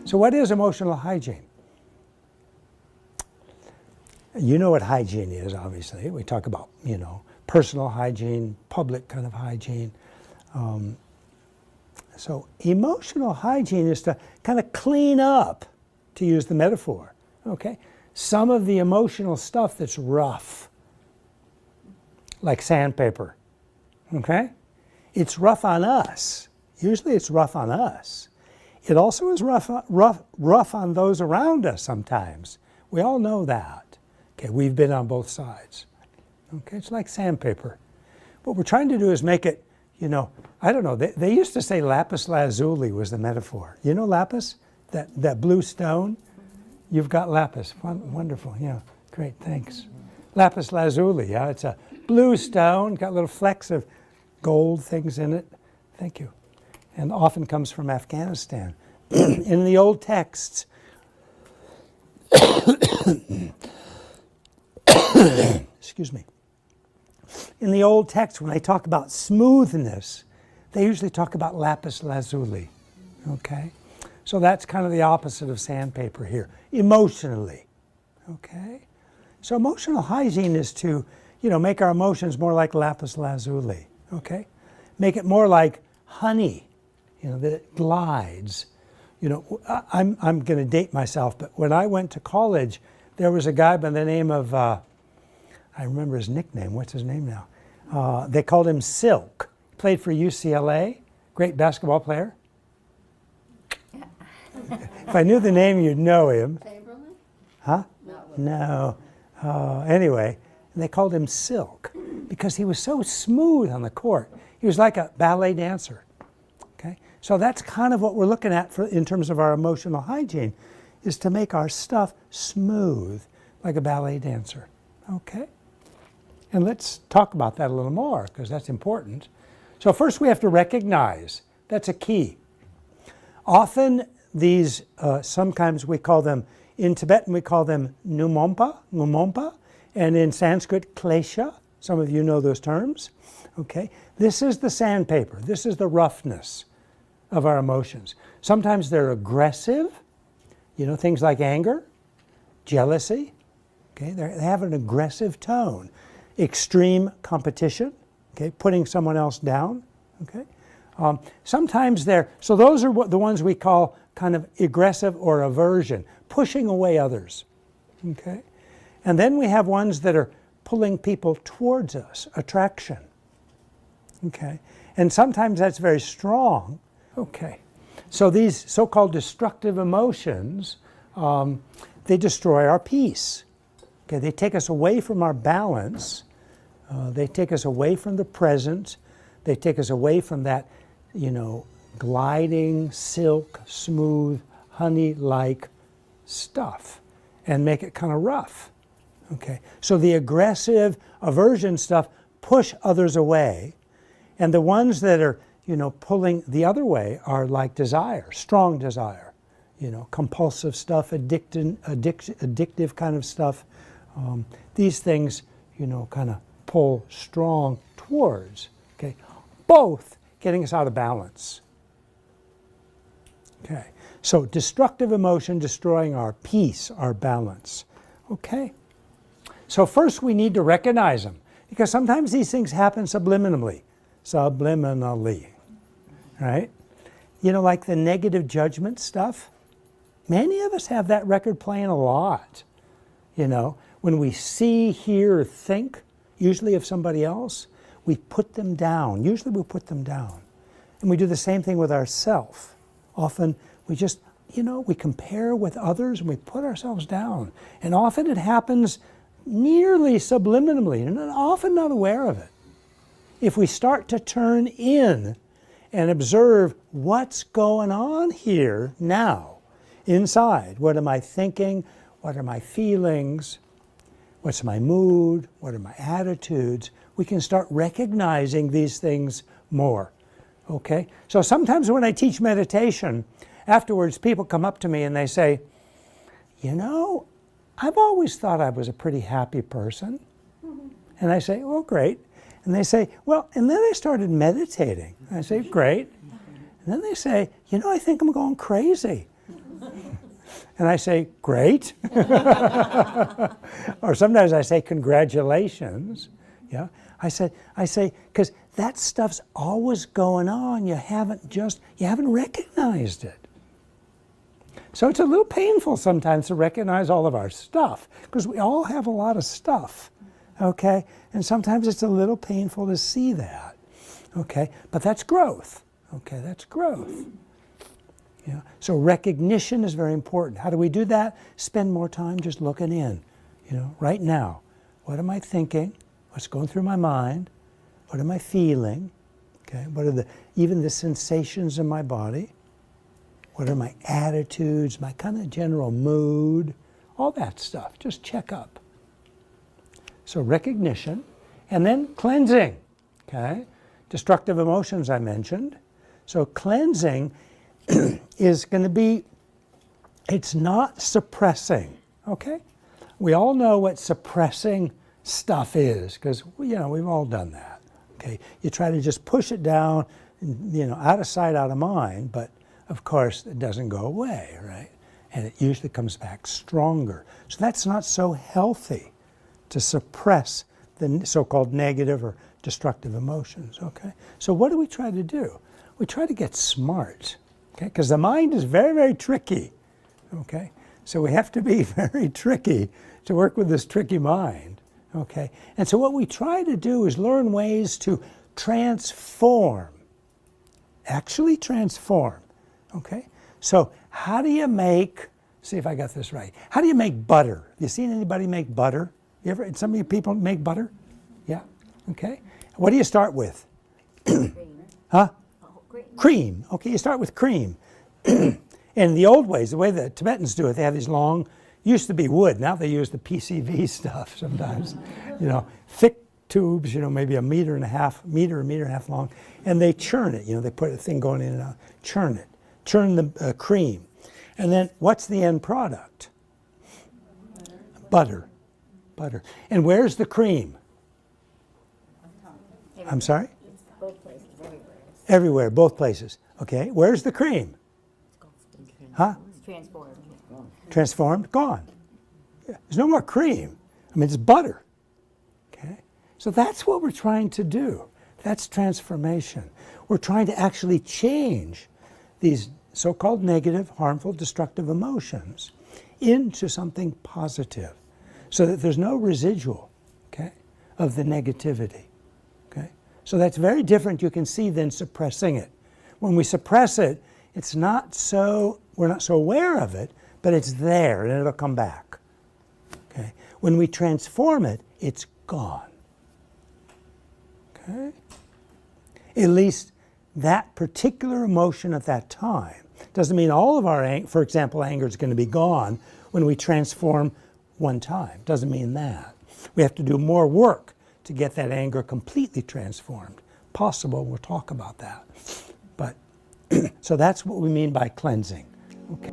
So what is emotional hygiene? You know what hygiene is, obviously. We talk about, personal hygiene, public kind of hygiene. So emotional hygiene is to kind of clean up, to use the metaphor, okay? Some of the emotional stuff that's rough, like sandpaper, okay? It's rough on us. Usually it's rough on us. It also is rough on those around us sometimes. We all know that. Okay, we've been on both sides. Okay, it's like sandpaper. What we're trying to do is make it, I don't know, they used to say lapis lazuli was the metaphor. You know lapis? That blue stone? You've got lapis. Wonderful, yeah, great, thanks. Lapis lazuli, yeah, it's a blue stone, got little flecks of gold things in it. Thank you. And often comes from Afghanistan. In the old texts, excuse me. In the old text, when they talk about smoothness, they usually talk about lapis lazuli, okay? So that's kind of the opposite of sandpaper here, emotionally, okay? So emotional hygiene is to, make our emotions more like lapis lazuli, okay? Make it more like honey, that it glides. I'm going to date myself, but when I went to college, there was a guy by the name of, I remember his nickname, what's his name now? They called him Silk. Played for UCLA, great basketball player. If I knew the name, you'd know him. Chamberlain? Huh? No. Anyway, and they called him Silk because he was so smooth on the court. He was like a ballet dancer. Okay, so that's kind of what we're looking at in terms of our emotional hygiene, is to make our stuff smooth like a ballet dancer. Okay, and let's talk about that a little more because that's important. So first we have to recognize. That's a key. Often these, sometimes we call them, in Tibetan we call them numompa, and in Sanskrit klesha. Some of you know those terms. Okay, this is the sandpaper. This is the roughness of our emotions. Sometimes they're aggressive, things like anger, jealousy. Okay, they have an aggressive tone. Extreme competition, okay, putting someone else down. Okay, sometimes so those are the ones we call kind of aggressive or aversion, pushing away others. Okay, and then we have ones that are pulling people towards us, attraction. Okay, and sometimes that's very strong. Okay, so these so-called destructive emotions, they destroy our peace. Okay, they take us away from our balance. They take us away from the present. They take us away from that, gliding, silk, smooth, honey-like stuff and make it kind of rough. Okay, so the aggressive aversion stuff push others away, and the ones that are, pulling the other way are like desire, strong desire, compulsive stuff, addictive kind of stuff. These things, kind of pull strong towards, okay, both getting us out of balance. Okay, so destructive emotion destroying our peace, our balance. Okay, so first we need to recognize them, because sometimes these things happen subliminally, right? Like the negative judgment stuff. Many of us have that record playing a lot. When we see, hear, or think, usually of somebody else, we put them down. Usually we put them down. And we do the same thing with ourselves. Often we just, we compare with others and we put ourselves down. And often it happens nearly subliminally and often not aware of it. If we start to turn in and observe what's going on here now, inside, what am I thinking? What are my feelings? What's my mood? What are my attitudes? We can start recognizing these things more, okay? So sometimes when I teach meditation, afterwards people come up to me and they say, I've always thought I was a pretty happy person. Mm-hmm. And I say, well, great. And they say, well, and then I started meditating. And I say, great. And then they say, I think I'm going crazy. And I say, great. Or sometimes I say, congratulations. Yeah. I say, because that stuff's always going on. You haven't recognized it. So it's a little painful sometimes to recognize all of our stuff, because we all have a lot of stuff, okay? And sometimes it's a little painful to see that, okay? But that's growth, okay? That's growth. Yeah. So recognition is very important. How do we do that? Spend more time just looking in, right now. What am I thinking? What's going through my mind? What am I feeling? Okay. What are even the sensations in my body? What are my attitudes, my kind of general mood? All that stuff. Just check up. So recognition, and then cleansing. Okay. Destructive emotions I mentioned. So cleansing is going to be, it's not suppressing, okay? We all know what suppressing stuff is, because, we've all done that, okay? You try to just push it down, out of sight, out of mind, but of course it doesn't go away, right? And it usually comes back stronger. So that's not so healthy, to suppress the so-called negative or destructive emotions, okay? So what do we try to do? We try to get smart. Okay, because the mind is very, very tricky, okay? So we have to be very tricky to work with this tricky mind, okay? And so what we try to do is learn ways to transform, actually transform, okay? So how do you make, see if I got this right, how do you make butter? You seen anybody make butter? Some of you people make butter? Yeah, okay. What do you start with? Huh? Cream. Okay, you start with cream. In the old ways, the way the Tibetans do it, they have these long, used to be wood, now they use the PCV stuff sometimes. Thick tubes, maybe a meter and a half long, and they churn it. They put a thing going in and out, churn it, churn the cream. And then what's the end product? Butter. Butter. And where's the cream? I'm sorry? Both places, everywhere, both places. Okay, where's the cream? Huh? It's transformed. Transformed? Gone. Yeah. There's no more cream. It's butter. Okay? So that's what we're trying to do. That's transformation. We're trying to actually change these so-called negative, harmful, destructive emotions into something positive, so that there's no residual, okay, of the negativity. Okay? So that's very different, you can see, than suppressing it. When we suppress it, it's not so, we're not so aware of it, but it's there and it'll come back. Okay? When we transform it, it's gone. Okay? At least that particular emotion at that time. Doesn't mean all of our, for example, anger is going to be gone when we transform one time. Doesn't mean that. We have to do more work to get that anger completely transformed. Possible, we'll talk about that. But, so that's what we mean by cleansing. Okay.